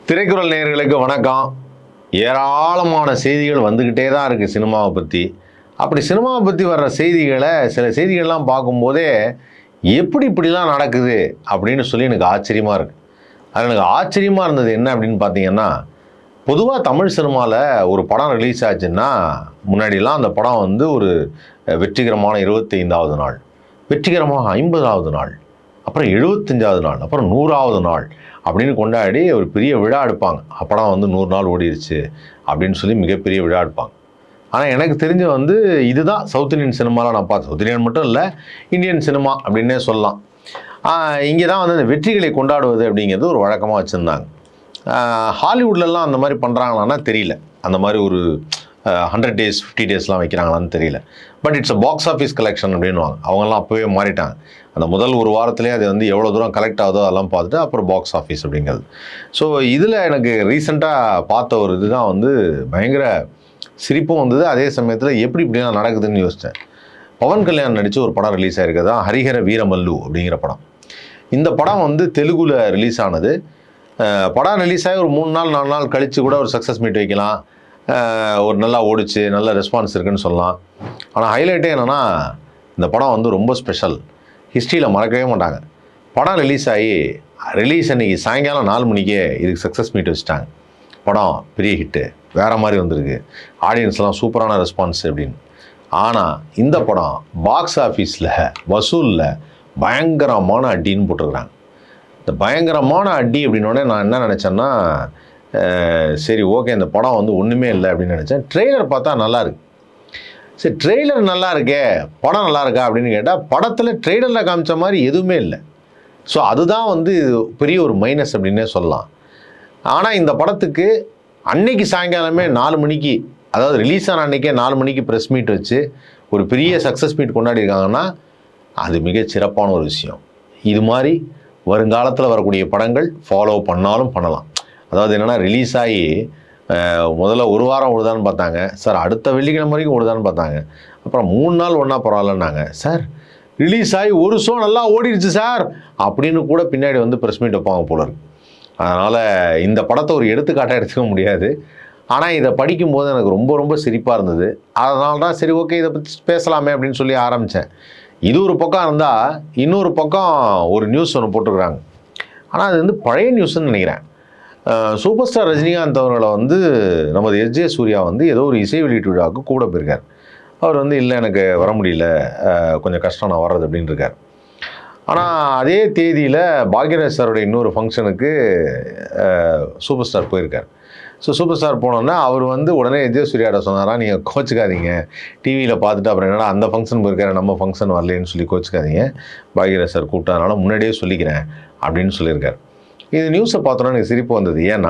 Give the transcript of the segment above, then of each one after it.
திரைக்குறள் நேயர்களுக்கு வணக்கம். ஏராளமான செய்திகள் வந்துக்கிட்டே தான் இருக்குது சினிமாவை பற்றி. அப்படி சினிமாவை பற்றி வர்ற செய்திகளை சில செய்திகள்லாம் பார்க்கும்போதே எப்படி இப்படிலாம் நடக்குது அப்படின்னு சொல்லி எனக்கு ஆச்சரியமாக இருக்குது. அது எனக்கு ஆச்சரியமாக இருந்தது என்ன அப்படின்னு பார்த்தீங்கன்னா, பொதுவாக தமிழ் சினிமாவில் ஒரு படம் ரிலீஸ் ஆச்சுன்னா முன்னாடிலாம் அந்த படம் வந்து ஒரு வெற்றிகரமான 25வது நாள், வெற்றிகரமாக 50வது நாள், அப்புறம் 75வது நாள், அப்புறம் 100வது நாள் அப்படின்னு கொண்டாடி ஒரு பெரிய விழா எடுப்பாங்க. படம் வந்து 100 நாள் ஓடிடுச்சு அப்படின்னு சொல்லி மிகப்பெரிய விழா எடுப்பாங்க. ஆனால் எனக்கு தெரிஞ்ச வந்து இதுதான் சவுத் இந்தியன் சினிமாவில் நான் பார்த்தேன். சவுத் இந்தியன் மட்டும் இல்லை, இந்தியன் சினிமா அப்படின்னே சொல்லலாம். இங்கே தான் வந்து அந்த வெற்றிகளை கொண்டாடுவது அப்படிங்கிறது ஒரு வழக்கமாக வச்சுருந்தாங்க. ஹாலிவுட்லலாம் அந்த மாதிரி பண்ணுறாங்களான்னா தெரியல. அந்த மாதிரி ஒரு 100 days 50 daysலாம் வைக்கிறாங்களான்னு தெரியல. But it's a box office collection அப்படின்வாங்க. அவங்கெல்லாம் அப்போவே மாறிட்டாங்க. அந்த முதல் ஒரு வாரத்திலே அது வந்து எவ்வளோ தூரம் கலெக்ட் ஆகுதோ அதெல்லாம் பார்த்துட்டு அப்புறம் பாக்ஸ் ஆஃபீஸ் அப்படிங்கிறது. ஸோ இதில் எனக்கு ரீசெண்டாக பார்த்த ஒரு இதுதான் வந்து பயங்கர சிரிப்பும் வந்தது. அதே சமயத்தில் எப்படி இப்படிலாம் நடக்குதுன்னு யோசித்தேன். பவன் கல்யாண் நடித்து ஒரு படம் ரிலீஸ் ஆகிருக்கிறது தான் ஹரிஹர வீரமல்லு அப்படிங்கிற படம். இந்த படம் வந்து தெலுங்குல ரிலீஸ் ஆனது. படம் ரிலீஸ் ஆகி ஒரு 3 நாள் 4 நாள் கழித்து கூட ஒரு சக்ஸஸ் மீட் வைக்கலாம், ஒரு நல்லா ஓடிச்சு, நல்ல ரெஸ்பான்ஸ் இருக்குன்னு சொல்லலாம். ஆனால் ஹைலைட்டே என்னென்னா, இந்த படம் வந்து ரொம்ப ஸ்பெஷல், ஹிஸ்ட்ரியில் மறக்கவே மாட்டாங்க. படம் ரிலீஸ் ஆகி ரிலீஸ் அன்றைக்கி சாயங்காலம் 4 மணிக்கே இதுக்கு சக்ஸஸ் மீட் வச்சுட்டாங்க. படம் பெரிய ஹிட்டு, வேறு மாதிரி வந்திருக்கு, ஆடியன்ஸ்லாம் சூப்பரான ரெஸ்பான்ஸ் அப்படின்னு. ஆனால் இந்த படம் பாக்ஸ் ஆஃபீஸில் வசூலில் பயங்கரமான அடின்னு போட்டிருக்கிறாங்க. இந்த பயங்கரமான அடி அப்படின்னோடனே நான் என்ன நினச்சேன்னா, சரி ஓகே இந்த படம் வந்து ஒன்றுமே இல்லை அப்படின்னு நினச்சேன். ட்ரெய்லர் பார்த்தா நல்லா இருக்கு. சரி ட்ரெய்லர் நல்லா இருக்கே, படம் நல்லா இருக்கா அப்படின்னு கேட்டால் படத்தில் ட்ரெய்லரில் காமிச்ச மாதிரி எதுவுமே இல்லை. ஸோ அதுதான் வந்து பெரிய ஒரு மைனஸ் அப்படின்னே சொல்லலாம். ஆனால் இந்த படத்துக்கு அன்னைக்கு சாயங்காலமே 4 மணிக்கு, அதாவது ரிலீஸ் ஆன அன்றைக்கே 4 மணிக்கு ப்ரெஸ் மீட் வச்சு ஒரு பெரிய சக்ஸஸ் மீட் கொண்டாடிருக்காங்கன்னா அது மிக சிறப்பான ஒரு விஷயம். இது மாதிரி வருங்காலத்தில் வரக்கூடிய படங்கள் ஃபாலோ பண்ணாலும் பண்ணலாம். அதாவது என்னென்னா, ரிலீஸ் ஆகி முதல்ல ஒரு வாரம் ஓடுதான்னு பார்த்தாங்க சார், அடுத்த வெள்ளிக்கிழமை வரைக்கும் ஓடுதான்னு பார்த்தாங்க, அப்புறம் 3 நாள் ஒன்றா பரவாயில்லன்னாங்க சார், ரிலீஸ் ஆகி ஒரு ஷோ நல்லா ஓடிடுச்சு சார் அப்படின்னு கூட பின்னாடி வந்து ப்ரெஸ் மீட் வைப்பாங்க போல இருக்கு. அதனால் இந்த படத்தை ஒரு எடுத்துக்காட்டாக எடுத்துக்க முடியாது. ஆனால் இதை படிக்கும்போது எனக்கு ரொம்ப ரொம்ப சிரிப்பாக இருந்தது. அதனால தான் சரி ஓகே இதை பற்றி பேசலாமே அப்படின்னு சொல்லி ஆரம்பித்தேன். இது ஒரு பக்கம் இருந்தால் இன்னொரு பக்கம் ஒரு நியூஸ் ஒன்று போட்டுருக்குறாங்க. ஆனால் அது வந்து பழைய நியூஸ்ன்னு நினைக்கிறேன். சூப்பர் ஸ்டார் ரஜினிகாந்த் அவர்களை வந்து நமது எஸ்.ஜே. சூர்யா வந்து ஏதோ ஒரு இசை வெளியீட்டு விழாவுக்கு கூட போயிருக்கார். அவர் வந்து இல்லை எனக்கு வர முடியல, கொஞ்சம் கஷ்டம் நான் வர்றது அப்படின்னு இருக்கார். ஆனால் அதே தேதியில் பாக்யராஜ் சாரோட இன்னொரு ஃபங்க்ஷனுக்கு சூப்பர் ஸ்டார் போயிருக்கார். ஸோ சூப்பர் ஸ்டார் போனோன்னா அவர் வந்து உடனே எஸ்.ஜே. சூர்யாட்ட சொன்னாரா, நீங்கள் கோச்சிக்காதீங்க, டிவியில் பார்த்துட்டு அப்புறம் என்னடா அந்த ஃபங்க்ஷன் போயிருக்காரு நம்ம ஃபங்க்ஷன் வரலேன்னு சொல்லி கோச்சிக்காதீங்க, பாக்யராஜ் சார் கூப்பிட்டதுனால முன்னாடியே சொல்லிக்கிறேன் அப்படின்னு சொல்லியிருக்கார். இது நியூஸை பார்த்தோன்னா எனக்கு சிரிப்பு வந்தது. ஏன்னா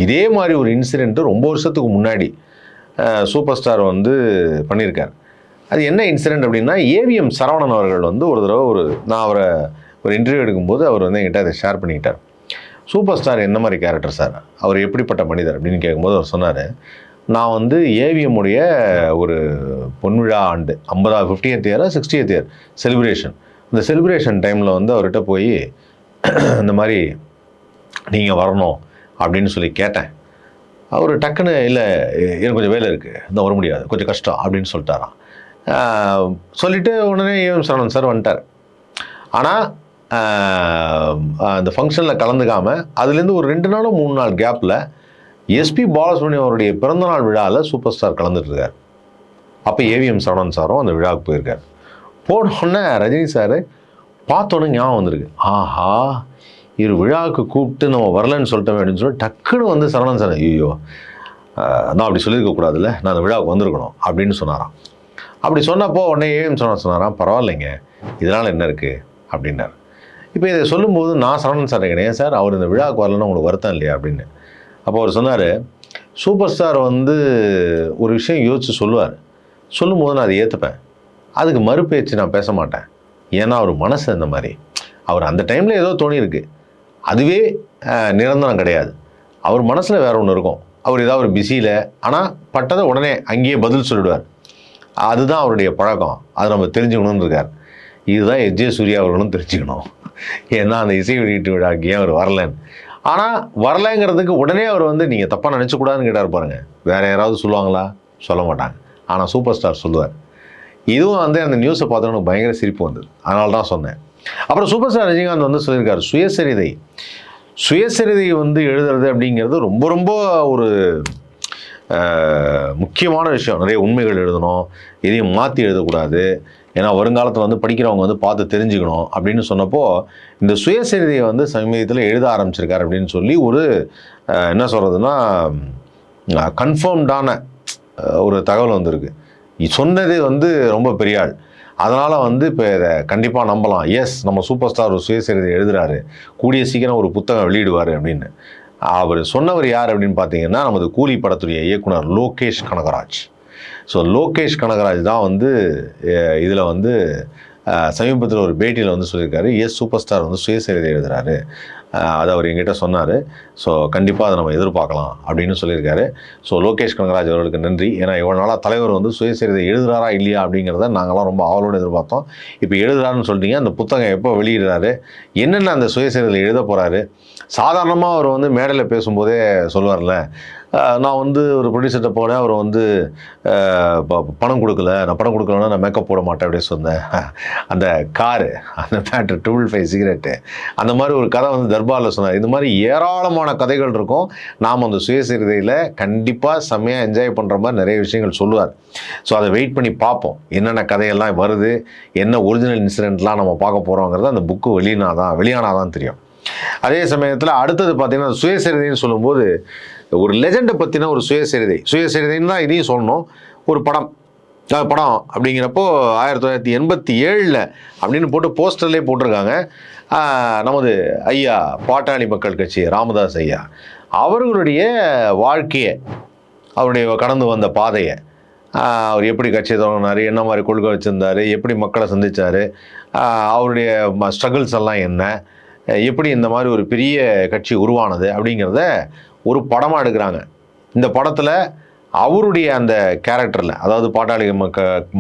இதே மாதிரி ஒரு இன்சிடெண்ட்டு ரொம்ப வருஷத்துக்கு முன்னாடி சூப்பர் ஸ்டார் வந்து பண்ணியிருக்கார். அது என்ன இன்சிடெண்ட் அப்படின்னா, ஏவிஎம் சரவணன் அவர்கள் வந்து ஒரு தடவை நான் அவரை ஒரு இன்டர்வியூ எடுக்கும்போது அவர் வந்து என்கிட்ட அதை ஷேர் பண்ணிக்கிட்டார். சூப்பர் ஸ்டார் என்ன மாதிரி கேரக்டர் சார், அவர் எப்படிப்பட்ட மனிதர் அப்படின்னு கேட்கும்போது அவர் சொன்னார், நான் வந்து ஏவிஎம் உடைய ஒரு பொன்விழா ஆண்டு 50th year 60th year celebration, இந்த செலிப்ரேஷன் டைமில் வந்து அவர்கிட்ட போய் இந்த மாதிரி நீங்கள் வரணும் அப்படின்னு சொல்லி கேட்டேன். அவர் டக்குன்னு இல்லை எனக்கு கொஞ்சம் வேலை இருக்குது, இந்த வர முடியாது, கொஞ்சம் கஷ்டம் அப்படின்னு சொல்லிட்டாராம். சொல்லிவிட்டு உடனே ஏவிஎம் சரவணன் சார் வந்துட்டார். ஆனால் அந்த ஃபங்க்ஷனில் கலந்துக்காமல் அதுலேருந்து ஒரு 2 நாளோ 3 நாள் கேப்பில் எஸ்பி பாலசுப்ரமணியம் அவருடைய பிறந்தநாள் விழாவில் சூப்பர் ஸ்டார் கலந்துட்டுருக்கார். அப்போ ஏவிஎம் சரவணன் சாரும் அந்த விழாவுக்கு போயிருக்கார். போனோடனே ரஜினி சார் பார்த்தோன்னே ஞாபகம் வந்திருக்கு, ஆஹா இவர் விழாவுக்கு கூப்பிட்டு நம்ம வரலன்னு சொல்லிட்டோம் அப்படின்னு சொல்லி டக்குன்னு வந்து சரவணன் சார், ஐயோ நான் அப்படி சொல்லியிருக்கக்கூடாதுல்ல, நான் அந்த விழாவுக்கு வந்திருக்கணும் அப்படின்னு சொன்னாராம். அப்படி சொன்னப்போ உடனே ஏவிஎம் சரவணன் சொன்னாராம், பரவாயில்லைங்க இதனால் என்ன இருக்குது அப்படின்னார். இப்போ இதை சொல்லும்போது நான் சரவணன் சார் கேட்டேன், சார் அவர் இந்த விழாவுக்கு வரலன்னா உங்களுக்கு வருத்தம் இல்லையா அப்படின்னு. அப்போ அவர் சொன்னார், சூப்பர் ஸ்டார் வந்து ஒரு விஷயம் யோசித்து சொல்லுவார், சொல்லும்போது நான் அதை ஏற்றுப்பேன், அதுக்கு மறுபேச்சு நான் பேச மாட்டேன். ஏன்னா அவர் மனசு அந்த மாதிரி, அவர் அந்த டைமில் ஏதோ தோணியிருக்கு, அதுவே நிரந்தரம் கிடையாது. அவர் மனசில் வேறு ஒன்று இருக்கும், அவர் ஏதாவது ஒரு பிஸியில் ஆனால் பட்டதை உடனே அங்கேயே பதில் சொல்லிடுவார். அதுதான் அவருடைய பழக்கம், அதை நம்ம தெரிஞ்சுக்கணும்னு இருக்கார். இதுதான் எஸ்.ஜே. சூர்யா அவர்களும் தெரிஞ்சுக்கணும். ஏன்னா அந்த இசை வெளியீட்டு விழாக்கு ஏன் அவர் வரலன்னு. ஆனால் வரலைங்கிறதுக்கு உடனே அவர் வந்து நீங்கள் தப்பாக நினச்சக்கூடாதுன்னு கேட்டார் பாருங்க. வேறு யாராவது சொல்லுவாங்களா? சொல்ல மாட்டாங்க. ஆனால் சூப்பர் ஸ்டார் சொல்லுவார். இதுவும் வந்து அந்த நியூஸை பார்த்தோன்னு பயங்கர சிரிப்பு வந்தது. அதனால தான் சொன்னேன். அப்புறம் சூப்பர் ஸ்டார் ரஜினிகாந்த் வந்து சொல்லியிருக்காரு, சுயசரிதை வந்து எழுதுறது அப்படிங்கிறது ரொம்ப ரொம்ப ஒரு முக்கியமான விஷயம். நிறைய உண்மைகள் எழுதணும், எதையும் மாற்றி எழுதக்கூடாது, ஏன்னா வருங்காலத்தில் வந்து படிக்கிறவங்க வந்து பார்த்து தெரிஞ்சுக்கணும் அப்படின்னு சொன்னப்போ இந்த சுயசரிதையை வந்து சமீபத்தில் எழுத ஆரம்பிச்சிருக்காரு அப்படின்னு சொல்லி ஒரு என்ன சொல்கிறதுனா கன்ஃபார்ம்டான ஒரு தகவல் வந்திருக்கு. சொன்னது வந்து ரொம்ப பெரிய ஆள். அதனால் வந்து இப்போ இதை கண்டிப்பாக நம்பலாம். எஸ், நம்ம சூப்பர் ஸ்டார் ஒரு சுயசரிதை எழுதுகிறாரு, கூடிய சீக்கிரம் ஒரு புத்தகம் வெளியிடுவார் அப்படின்னு. அவர் சொன்னவர் யார் அப்படின்னு பார்த்தீங்கன்னா, நமது கூலி படத்துடைய இயக்குனர் லோகேஷ் கனகராஜ். ஸோ லோகேஷ் கனகராஜ் தான் வந்து இதில் வந்து சமீபத்தில் ஒரு பேட்டியில் வந்து சொல்லியிருக்காரு, எஸ் சூப்பர் ஸ்டார் வந்து சுயசரிதை எழுதுகிறாரு, அதை அவர் எங்கிட்ட சொன்னார். ஸோ கண்டிப்பாக அதை நம்ம எதிர்பார்க்கலாம் அப்படின்னு சொல்லியிருக்காரு. ஸோ லோகேஷ் கனகராஜ் அவர்களுக்கு நன்றி. ஏன்னா இவ்வளோ நாளாக தலைவர் வந்து சுயசரிதை எழுதுகிறாரா இல்லையா அப்படிங்கிறத நாங்களாம் ரொம்ப ஆவலோடு எதிர்பார்த்தோம். இப்போ எழுதுறாருன்னு சொல்லிட்டீங்க. அந்த புத்தகம் எப்போ வெளியிடுறாரு, என்னென்ன அந்த சுயசரிதையில் எழுத போகிறாரு? சாதாரணமாக அவர் வந்து மேடையில் பேசும்போதே சொல்லுவார்ல, நான் வந்து ஒரு ப்ரொடியூசர்கிட்ட போனேன், அவர் வந்து பணம் கொடுக்கல, நான் பணம் கொடுக்கலன்னா நான் மேக்கப் போட மாட்டேன் அப்படின்னு சொன்னேன். அந்த காரு, அந்த மேட்ரு, 255 சிகரெட்டு, அந்த மாதிரி ஒரு கதை வந்து தர்பாரில் சொன்னார். இந்த மாதிரி ஏராளமான கதைகள் இருக்கும். நாம் அந்த சுயசரிதையில் கண்டிப்பாக செம்மையாக என்ஜாய் பண்ணுற மாதிரி நிறைய விஷயங்கள் சொல்லுவார். ஸோ அதை வெயிட் பண்ணி பார்ப்போம், என்னென்ன கதையெல்லாம் வருது, என்ன ஒரிஜினல் இன்சிடென்ட்லாம் நம்ம பார்க்க போகிறோங்கிறது அந்த புக்கு வெளியானாதான் தெரியும். அதே சமயத்தில் அடுத்தது பார்த்தீங்கன்னா சுயசரிதைன்னு சொல்லும்போது ஒரு லெஜெண்டை பற்றின ஒரு சுயசரிதைன்னு தான் இதையும் சொல்லணும். ஒரு படம் அப்படிங்கிறப்போ 1987 அப்படின்னு போட்டு போஸ்டர்லேயே போட்டிருக்காங்க. நமது ஐயா பாட்டாளி மக்கள் கட்சி ராமதாஸ் ஐயா அவர்களுடைய வாழ்க்கையை, அவருடைய கடந்து வந்த பாதையை, அவர் எப்படி கட்சி தொடங்கினார், என்ன மாதிரி கொள்கை வச்சுருந்தார், எப்படி மக்களை சந்தித்தார், அவருடைய ஸ்ட்ரகிள்ஸ் எல்லாம் என்ன, எப்படி இந்த மாதிரி ஒரு பெரிய கட்சி உருவானது அப்படிங்கிறத ஒரு படமாக எடுக்கிறாங்க. இந்த படத்தில் அவருடைய அந்த கேரக்டரில், அதாவது பாட்டாளி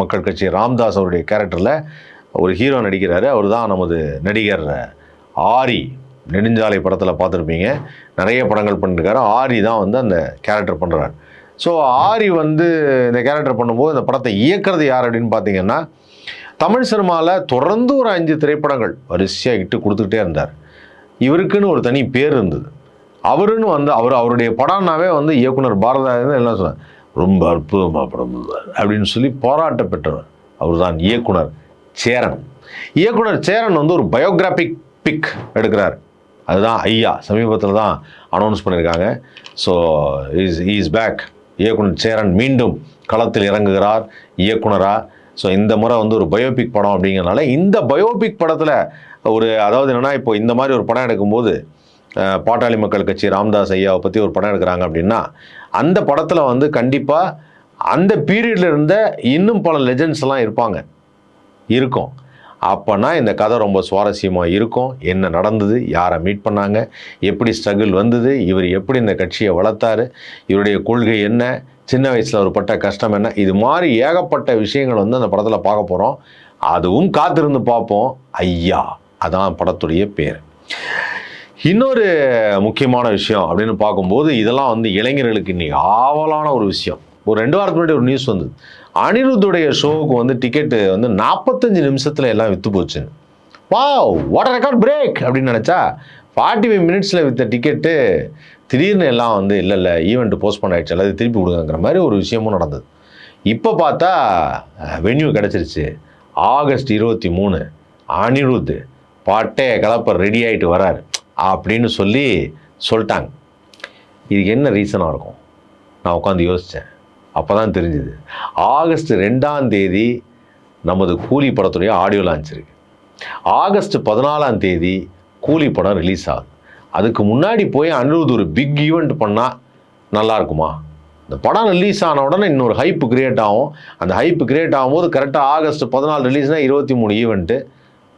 மக்கள் கட்சி ராமதாஸ் அவருடைய கேரக்டரில் ஒரு ஹீரோ நடிக்கிறாரு. அவர் தான் நமது நடிகர் ஆரி. நெடுஞ்சாலை படத்தில் பார்த்துருப்பீங்க, நிறைய படங்கள் பண்ணியிருக்காரு. ஆரி தான் வந்து அந்த கேரக்டர் பண்ணுறாரு. ஸோ ஆரி வந்து இந்த கேரக்டர் பண்ணும்போது இந்த படத்தை இயக்கிறது யார் அப்படின்னு பார்த்தீங்கன்னா, தமிழ் சினிமாவில் தொடர்ந்து ஒரு 5 திரைப்படங்கள் வரிசையாக இட்டு கொடுத்துக்கிட்டே இருந்தார். இவருக்குன்னு ஒரு தனி பேர் இருந்தது. அவருன்னு வந்து அவருடைய படம்னாவே வந்து இயக்குனர் பாரதிராஜன் என்ன சொன்னார், ரொம்ப அற்புதமாக படம் அப்படின்னு சொல்லி பாராட்ட பெற்றவர் அவர் தான் இயக்குனர் சேரன். இயக்குனர் சேரன் வந்து ஒரு பயோகிராபிக் பிக் எடுக்கிறார். அதுதான் ஐயா சமீபத்தில் தான் அனௌன்ஸ் பண்ணியிருக்காங்க. So is back. இயக்குனர் சேரன் மீண்டும் களத்தில் இறங்குகிறார் இயக்குனராக. ஸோ இந்த முறை வந்து ஒரு பயோபிக் படம் அப்படிங்கிறனால இந்த பயோபிக் படத்தில் அதாவது என்னென்னா, இப்போ இந்த மாதிரி ஒரு படம் எடுக்கும்போது பாட்டாளி மக்கள் கட்சி ராமதாஸ் ஐயாவை பற்றி ஒரு படம் எடுக்கிறாங்க அப்படின்னா, அந்த படத்தில் வந்து கண்டிப்பாக அந்த பீரியடில் இருந்த இன்னும் பல லெஜெண்ட்ஸ்லாம் இருக்கும். அப்போனா இந்த கதை ரொம்ப சுவாரஸ்யமாக இருக்கும். என்ன நடந்தது, யாரை மீட் பண்ணாங்க, எப்படி ஸ்ட்ரகிள் வந்தது, இவர் எப்படி இந்த கட்சியை வளர்த்தாரு, இவருடைய கொள்கை என்ன, சின்ன வயசில் அவர் பட்ட கஷ்டம் என்ன, இது மாதிரி ஏகப்பட்ட விஷயங்கள் வந்து அந்த படத்தில் பார்க்க போகிறோம். அதுவும் காத்திருந்து பார்ப்போம். ஐயா, அதான் படத்துடைய பேர். இன்னொரு முக்கியமான விஷயம் அப்படின்னு பார்க்கும்போது, இதெல்லாம் வந்து இளைஞர்களுக்கு இன்னைக்கு ஆவலான ஒரு விஷயம். ஒரு 2 வாரத்துக்கு முன்னாடி ஒரு நியூஸ் வந்தது, அனிருத்துடைய ஷோவுக்கு வந்து டிக்கெட்டு வந்து 45 நிமிஷத்தில் எல்லாம் விற்று போச்சுன்னு. வாவ், வாட் ரெக்கார்ட் பிரேக் அப்படின்னு நினச்சா 45 மினிட்ஸில் விற்ற டிக்கெட்டு திடீர்னு எல்லாம் வந்து இல்லை ஈவெண்ட்டு போஸ்ட்போன் ஆகிடுச்சு, எல்லாத்தையும் திருப்பி கொடுங்கிற மாதிரி ஒரு விஷயமும் நடந்தது. இப்போ பார்த்தா வென்யூ கிடச்சிருச்சு. ஆகஸ்ட் 23 அனிருத் பாட்டே கலப்பர் ரெடி ஆகிட்டு வராரு அப்படின்னு சொல்லிட்டாங்க. இதுக்கு என்ன ரீசனாக இருக்கும்? நான் உட்காந்து யோசித்தேன். அப்போ தான் தெரிஞ்சுது, ஆகஸ்ட் 2ஆம் தேதி நமது கூலி படத்துடைய ஆடியோ லான்ச் இருக்குது. ஆகஸ்ட் 14ஆம் தேதி கூலி படம் ரிலீஸ் ஆகுது. அதுக்கு முன்னாடி போய் அனிருத் ஒரு பிக் ஈவெண்ட் பண்ணால் நல்லா இருக்குமா? இந்த படம் ரிலீஸ் ஆன உடனே இன்னொரு ஹைப்பு கிரியேட் ஆகும். அந்த ஹைப்பு கிரியேட் ஆகும்போது கரெக்டாக ஆகஸ்ட் 14 ரிலீஸ்னால் 23 ஈவெண்ட்டு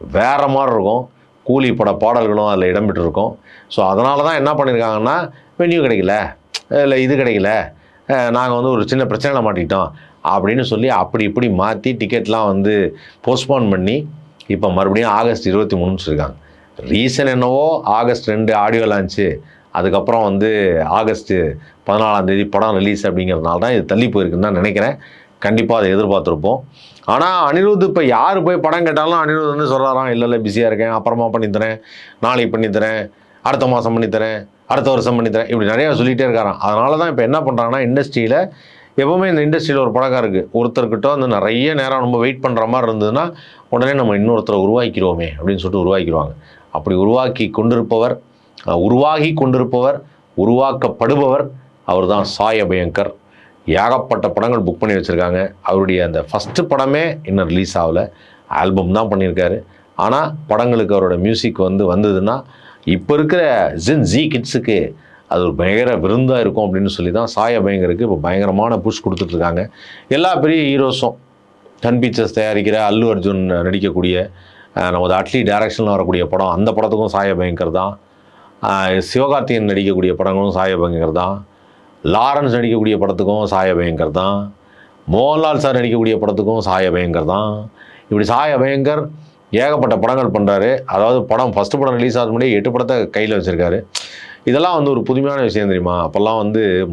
வேறு மாதிரி இருக்கும். கூலி பட பாடல்களும் அதில் இடம்பெற்றிருக்கும். ஸோ அதனால தான் என்ன பண்ணியிருக்காங்கன்னா, வென்யூ கிடைக்கல, இல்லை இது கிடைக்கல, நாங்கள் வந்து ஒரு சின்ன பிரச்சனையில் மாட்டிக்கிட்டோம் அப்படின்னு சொல்லி அப்படி இப்படி மாற்றி டிக்கெட்லாம் வந்து போஸ்ட்போன் பண்ணி இப்போ மறுபடியும் ஆகஸ்ட் 23 சொல்லியிருக்காங்க. ரீசன் என்னவோ, ஆகஸ்ட் 2 ஆடியோ லான்ச்சு, அதுக்கப்புறம் வந்து ஆகஸ்ட் 14 படம் ரிலீஸ் அப்படிங்கிறதுனால தான் இது தள்ளி போயிருக்குன்னு தான் நினைக்கிறேன். கண்டிப்பாக அதை எதிர்பார்த்துருப்போம். ஆனால் அனிருத் இப்போ யார் போய் படம் கேட்டாலும் அனிருத் வந்து சொல்கிறாராம், இல்லை பிஸியாக இருக்கேன், அப்புறமா பண்ணித்தரேன், நாளைக்கு பண்ணித்தரேன், அடுத்த மாதம் பண்ணித்தரேன், அடுத்த வருஷம் பண்ணித்தரேன், இப்படி நிறையா சொல்லிகிட்டே இருக்காராம். அதனால தான் இப்போ என்ன பண்ணுறாங்கன்னா, இண்டஸ்ட்ரியில் எப்போவுமே இந்த இண்டஸ்ட்ரியில் ஒரு பழக்கம் இருக்குது. ஒருத்தர்கிட்ட வந்து நிறைய நேரம் நம்ம வெயிட் பண்ணுற மாதிரி இருந்ததுன்னா உடனே நம்ம இன்னொருத்தரை உருவாக்கிடுவோமே அப்படின்னு சொல்லிட்டு உருவாக்கிடுவாங்க. அப்படி உருவாகி கொண்டிருப்பவர் உருவாக்கப்படுபவர் அவர் தான் சாய் அபயங்கர். ஏகப்பட்ட படங்கள் புக் பண்ணி வச்சுருக்காங்க. அவருடைய அந்த ஃபஸ்ட்டு படமே இன்னும் ரிலீஸ் ஆகலை, ஆல்பம் தான் பண்ணியிருக்காரு. ஆனால் படங்களுக்கு அவரோட மியூசிக் வந்ததுன்னா இப்போ இருக்கிற ஜி கிட்ஸுக்கு அது ஒரு பயங்கர விருந்தாக இருக்கும் அப்படின்னு சொல்லி தான் சாய் அபயங்கருக்கு இப்போ பயங்கரமான புஷ் கொடுத்துட்ருக்காங்க. எல்லா பெரிய ஹீரோஸும் சன் பிக்சர்ஸ் தயாரிக்கிற அல்லு அர்ஜுன் நடிக்கக்கூடிய நமது அட்லி டைரக்ஷனில் வரக்கூடிய படம், அந்த படத்துக்கும் சாய் அபயங்கர் தான். சிவகார்த்திகேயன் நடிக்கக்கூடிய படங்களும் சாய் அபயங்கர் தான். லாரன்ஸ் நடிக்கக்கூடிய படத்துக்கும் சாய் அபயங்கர் தான். மோகன்லால் சார் நடிக்கக்கூடிய படத்துக்கும் சாய் அபயங்கர் தான். இப்படி சாய் அபயங்கர் ஏகப்பட்ட படங்கள் பண்ணுறாரு. அதாவது ஃபஸ்ட்டு படம் ரிலீஸ் ஆகிறது முன்னாடி 8 படத்தை கையில் வச்சுருக்காரு. இதெல்லாம் ஒரு புதுமையான விஷயம் தெரியுமா? அப்போல்லாம்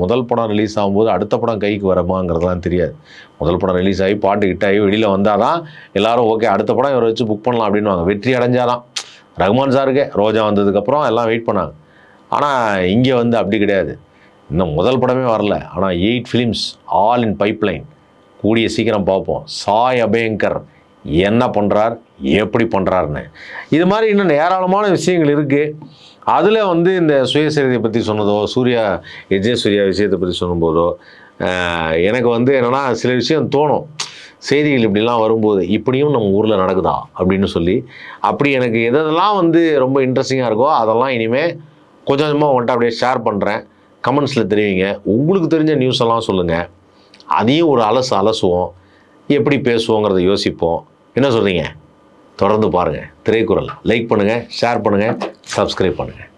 முதல் படம் ரிலீஸ் ஆகும்போது அடுத்த படம் கைக்கு வரமாங்கிறதுலாம் தெரியாது. முதல் படம் ரிலீஸ் ஆகி பாட்டு ஹிட் ஆகி வெளியில் வந்தால் தான் எல்லோரும் ஓகே அடுத்த படம் இவரை வச்சு புக் பண்ணலாம் அப்படின்வாங்க. வெற்றி அடைஞ்சாதான். ரகுமான் சாருக்கு ரோஜா வந்ததுக்கப்புறம் எல்லாம் வெயிட் பண்ணாங்க. ஆனால் இங்கே அப்படி கிடையாது. இன்னும் முதல் படமே வரல, ஆனால் 8 ஃபிலிம்ஸ் ஆல் இன் பைப்லைன். கூடிய சீக்கிரம் பார்ப்போம் சாய் அபயங்கர் என்ன பண்ணுறார், எப்படி பண்ணுறாருன்னு. இது மாதிரி இன்னும் ஏராளமான விஷயங்கள் இருக்குது. அதில் இந்த சுயசரிதை பற்றி சொன்னதோ, சூர்யா விஷயத்தை பற்றி சொல்லும்போதோ எனக்கு என்னென்னா சில விஷயம் தோணும். செய்திகள் இப்படிலாம் வரும்போது இப்படியும் நம்ம ஊரில் நடக்குதா அப்படின்னு சொல்லி, அப்படி எனக்கு எதெல்லாம் ரொம்ப இன்ட்ரெஸ்டிங்காக இருக்கோ அதெல்லாம் இனிமேல் கொஞ்சம் கொஞ்சமாக உங்கள்கிட்ட அப்படியே ஷேர் பண்ணுறேன். கமெண்ட்ஸில் தெரிவிங்க. உங்களுக்கு தெரிஞ்ச நியூஸ் எல்லாம் சொல்லுங்கள். அதையும் ஒரு அலசுவோம். எப்படி பேசுவோங்கிறத யோசிப்போம். என்ன சொல்கிறீங்க? தொடர்ந்து பாருங்கள் திரைக்குறள். லைக் பண்ணுங்கள், ஷேர் பண்ணுங்கள், சப்ஸ்கிரைப் பண்ணுங்கள்.